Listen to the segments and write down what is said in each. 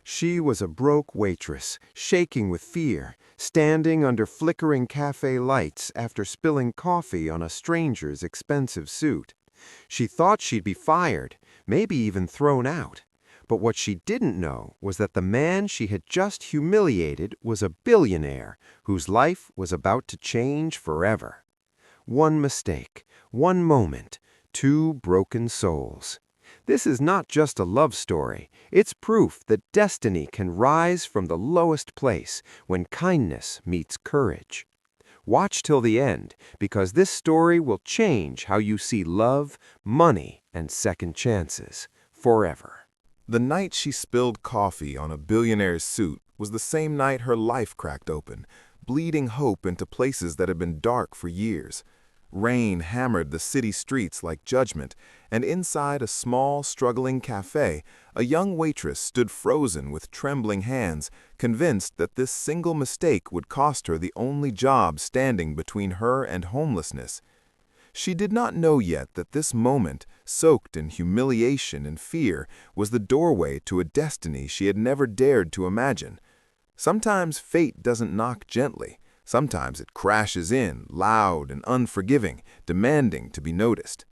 She was a broke waitress, shaking with fear, standing under flickering cafe lights after spilling coffee on a stranger's expensive suit. She thought she'd be fired, maybe even thrown out. But what she didn't know was that the man she had just humiliated was a billionaire whose life was about to change forever. One mistake, one moment, two broken souls. This is not just a love story. It's proof that destiny can rise from the lowest place when kindness meets courage. Watch till the end, because this story will change how you see love, money, and second chances forever. The night she spilled coffee on a billionaire's suit was the same night her life cracked open, bleeding hope into places that had been dark for years. Rain hammered the city streets like judgment, and inside a small, struggling café, a young waitress stood frozen with trembling hands, convinced that this single mistake would cost her the only job standing between her and homelessness. She did not know yet that this moment, soaked in humiliation and fear, was the doorway to a destiny she had never dared to imagine. Sometimes fate doesn't knock gently. Sometimes it crashes in, loud and unforgiving, demanding to be noticed.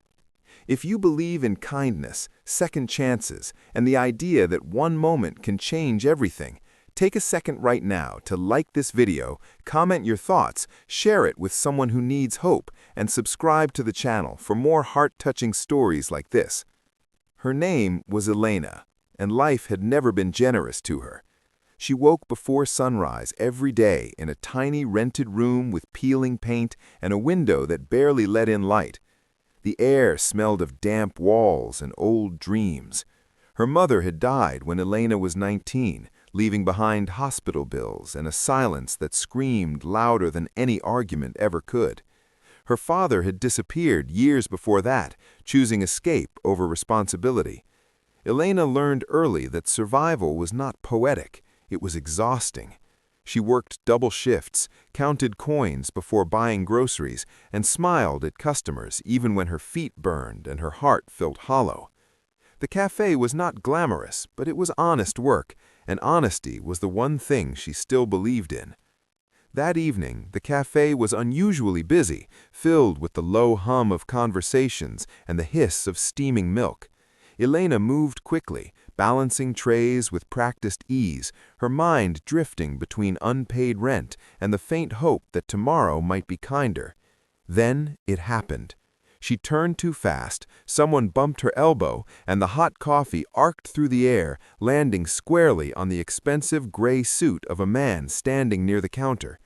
If you believe in kindness, second chances, and the idea that one moment can change everything, take a second right now to like this video, comment your thoughts, share it with someone who needs hope, and subscribe to the channel for more heart-touching stories like this. Her name was Elena, and life had never been generous to her. She woke before sunrise every day in a tiny rented room with peeling paint and a window that barely let in light. The air smelled of damp walls and old dreams. Her mother had died when Elena was 19, leaving behind hospital bills and a silence that screamed louder than any argument ever could. Her father had disappeared years before that, choosing escape over responsibility. Elena learned early that survival was not poetic. It was exhausting. She worked double shifts, counted coins before buying groceries, and smiled at customers even when her feet burned and her heart felt hollow. The cafe was not glamorous, but it was honest work, and honesty was the one thing she still believed in. That evening, the cafe was unusually busy, filled with the low hum of conversations and the hiss of steaming milk. Elena moved quickly, balancing trays with practiced ease, her mind drifting between unpaid rent and the faint hope that tomorrow might be kinder. Then it happened. She turned too fast, someone bumped her elbow, and the hot coffee arced through the air, landing squarely on the expensive gray suit of a man standing near the counter.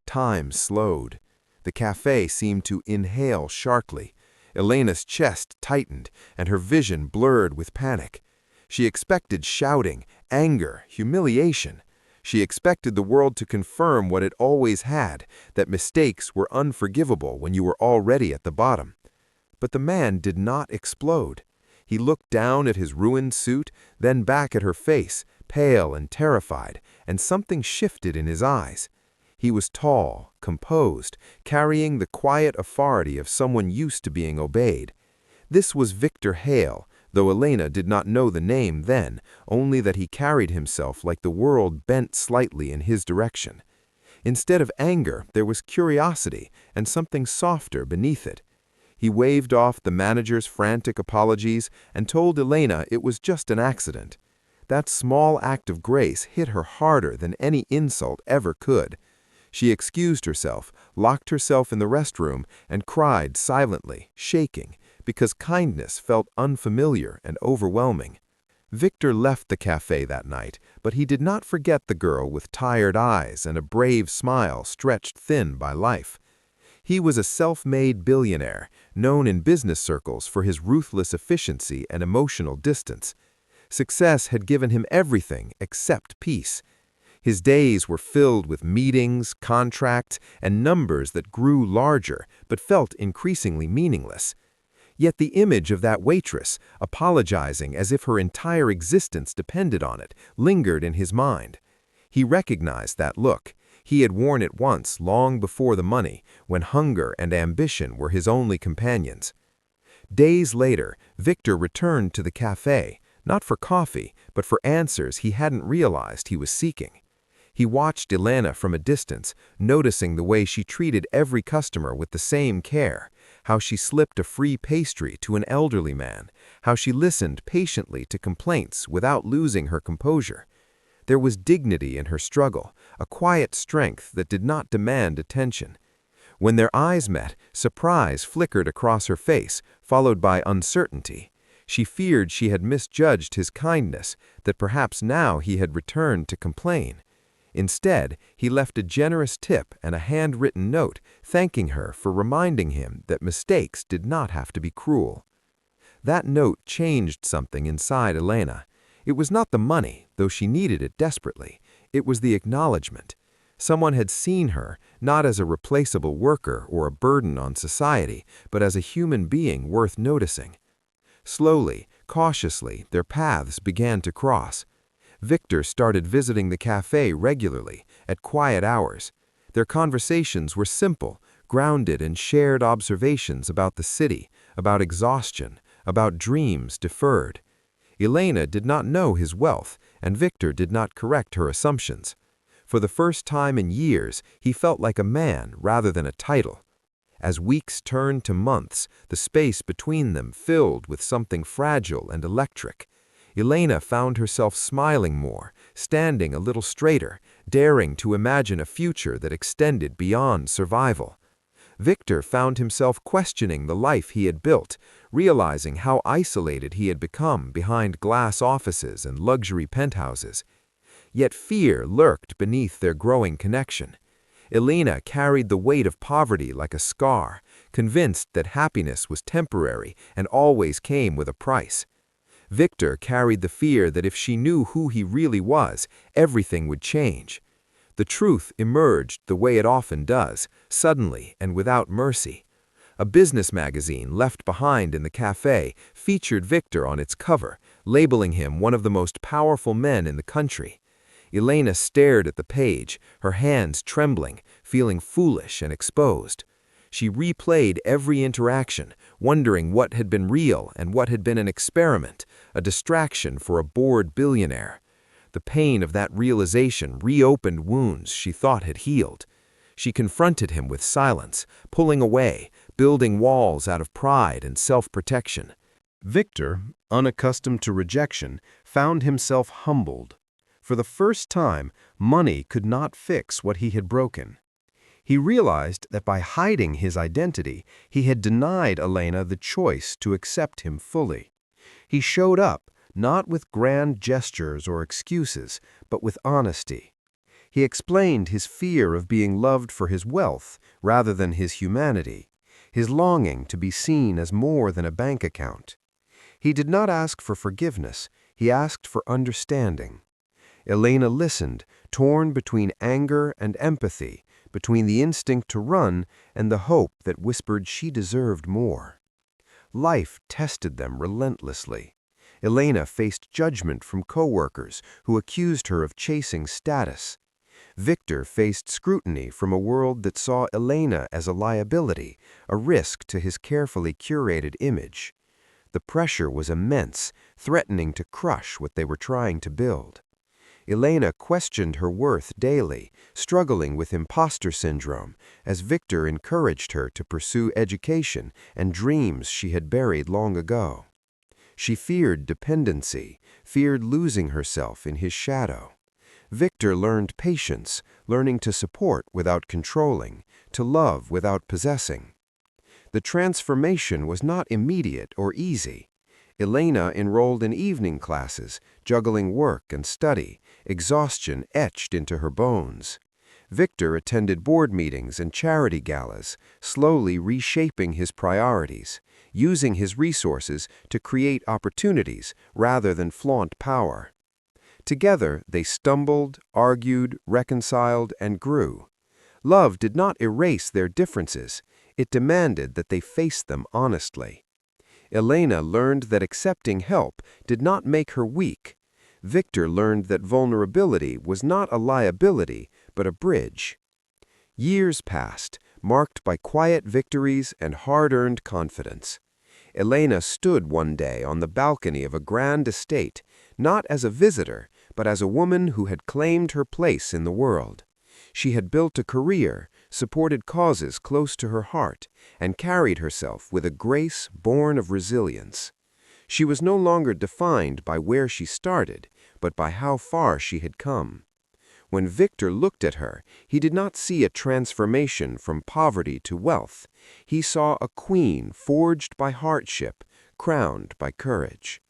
Time slowed. The cafe seemed to inhale sharply. Elena's chest tightened, and her vision blurred with panic. She expected shouting, anger, humiliation. She expected the world to confirm what it always had, that mistakes were unforgivable when you were already at the bottom. But the man did not explode. He looked down at his ruined suit, then back at her face, pale and terrified, and something shifted in his eyes. He was tall, composed, carrying the quiet authority of someone used to being obeyed. This was Victor Hale, though Elena did not know the name then, only that he carried himself like the world bent slightly in his direction. Instead of anger, there was curiosity and something softer beneath it. He waved off the manager's frantic apologies and told Elena it was just an accident. That small act of grace hit her harder than any insult ever could. She excused herself, locked herself in the restroom, and cried silently, shaking, because kindness felt unfamiliar and overwhelming. Victor left the cafe that night, but he did not forget the girl with tired eyes and a brave smile stretched thin by life. He was a self-made billionaire, known in business circles for his ruthless efficiency and emotional distance. Success had given him everything except peace. His days were filled with meetings, contracts, and numbers that grew larger but felt increasingly meaningless. Yet the image of that waitress, apologizing as if her entire existence depended on it, lingered in his mind. He recognized that look. He had worn it once, long before the money, when hunger and ambition were his only companions. Days later, Victor returned to the cafe, not for coffee, but for answers he hadn't realized he was seeking. He watched Elena from a distance, noticing the way she treated every customer with the same care, how she slipped a free pastry to an elderly man, how she listened patiently to complaints without losing her composure. There was dignity in her struggle, a quiet strength that did not demand attention. When their eyes met, surprise flickered across her face, followed by uncertainty. She feared she had misjudged his kindness, that perhaps now he had returned to complain. Instead, he left a generous tip and a handwritten note thanking her for reminding him that mistakes did not have to be cruel. That note changed something inside Elena. It was not the money, though she needed it desperately. It was the acknowledgement. Someone had seen her, not as a replaceable worker or a burden on society, but as a human being worth noticing. Slowly, cautiously, their paths began to cross. Victor started visiting the café regularly, at quiet hours. Their conversations were simple, grounded in shared observations about the city, about exhaustion, about dreams deferred. Elena did not know his wealth, and Victor did not correct her assumptions. For the first time in years, he felt like a man rather than a title. As weeks turned to months, the space between them filled with something fragile and electric. Elena found herself smiling more, standing a little straighter, daring to imagine a future that extended beyond survival. Victor found himself questioning the life he had built, realizing how isolated he had become behind glass offices and luxury penthouses. Yet fear lurked beneath their growing connection. Elena carried the weight of poverty like a scar, convinced that happiness was temporary and always came with a price. Victor carried the fear that if she knew who he really was, everything would change. The truth emerged the way it often does, suddenly and without mercy. A business magazine left behind in the café featured Victor on its cover, labeling him one of the most powerful men in the country. Elena stared at the page, her hands trembling, feeling foolish and exposed. She replayed every interaction, wondering what had been real and what had been an experiment, a distraction for a bored billionaire. The pain of that realization reopened wounds she thought had healed. She confronted him with silence, pulling away, building walls out of pride and self-protection. Victor, unaccustomed to rejection, found himself humbled. For the first time, money could not fix what he had broken. He realized that by hiding his identity, he had denied Elena the choice to accept him fully. He showed up, not with grand gestures or excuses, but with honesty. He explained his fear of being loved for his wealth rather than his humanity, his longing to be seen as more than a bank account. He did not ask for forgiveness, he asked for understanding. Elena listened, torn between anger and empathy, between the instinct to run and the hope that whispered she deserved more. Life tested them relentlessly. Elena faced judgment from coworkers who accused her of chasing status. Victor faced scrutiny from a world that saw Elena as a liability, a risk to his carefully curated image. The pressure was immense, threatening to crush what they were trying to build. Elena questioned her worth daily, struggling with imposter syndrome, as Victor encouraged her to pursue education and dreams she had buried long ago. She feared dependency, feared losing herself in his shadow. Victor learned patience, learning to support without controlling, to love without possessing. The transformation was not immediate or easy. Elena enrolled in evening classes, juggling work and study, exhaustion etched into her bones. Victor attended board meetings and charity galas, slowly reshaping his priorities, using his resources to create opportunities rather than flaunt power. Together, they stumbled, argued, reconciled, and grew. Love did not erase their differences. It demanded that they face them honestly. Elena learned that accepting help did not make her weak. Victor learned that vulnerability was not a liability, but a bridge. Years passed, marked by quiet victories and hard-earned confidence. Elena stood one day on the balcony of a grand estate, not as a visitor, but as a woman who had claimed her place in the world. She had built a career, supported causes close to her heart, and carried herself with a grace born of resilience. She was no longer defined by where she started, but by how far she had come. When Victor looked at her, he did not see a transformation from poverty to wealth. He saw a queen forged by hardship, crowned by courage.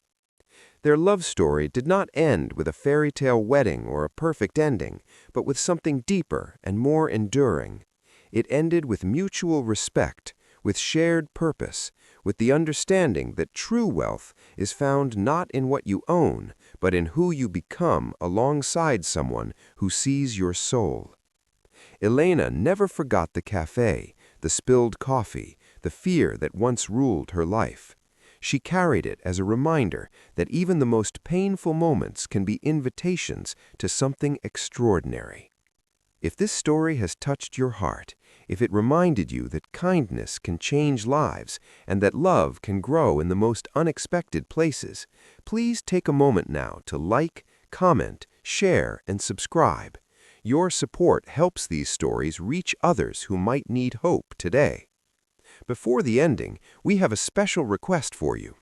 Their love story did not end with a fairy tale wedding or a perfect ending, but with something deeper and more enduring. It ended with mutual respect, with shared purpose, with the understanding that true wealth is found not in what you own, but in who you become alongside someone who sees your soul. Elena never forgot the café, the spilled coffee, the fear that once ruled her life. She carried it as a reminder that even the most painful moments can be invitations to something extraordinary. If this story has touched your heart, if it reminded you that kindness can change lives and that love can grow in the most unexpected places, please take a moment now to like, comment, share, and subscribe. Your support helps these stories reach others who might need hope today. Before the ending, we have a special request for you.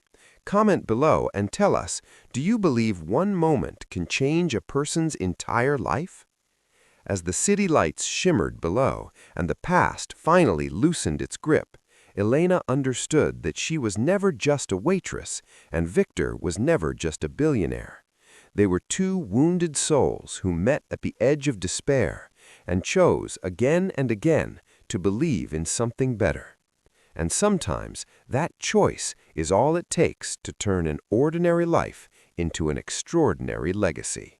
Comment below and tell us, do you believe one moment can change a person's entire life? As the city lights shimmered below and the past finally loosened its grip, Elena understood that she was never just a waitress and Victor was never just a billionaire. They were two wounded souls who met at the edge of despair and chose again and again to believe in something better. And sometimes that choice is all it takes to turn an ordinary life into an extraordinary legacy.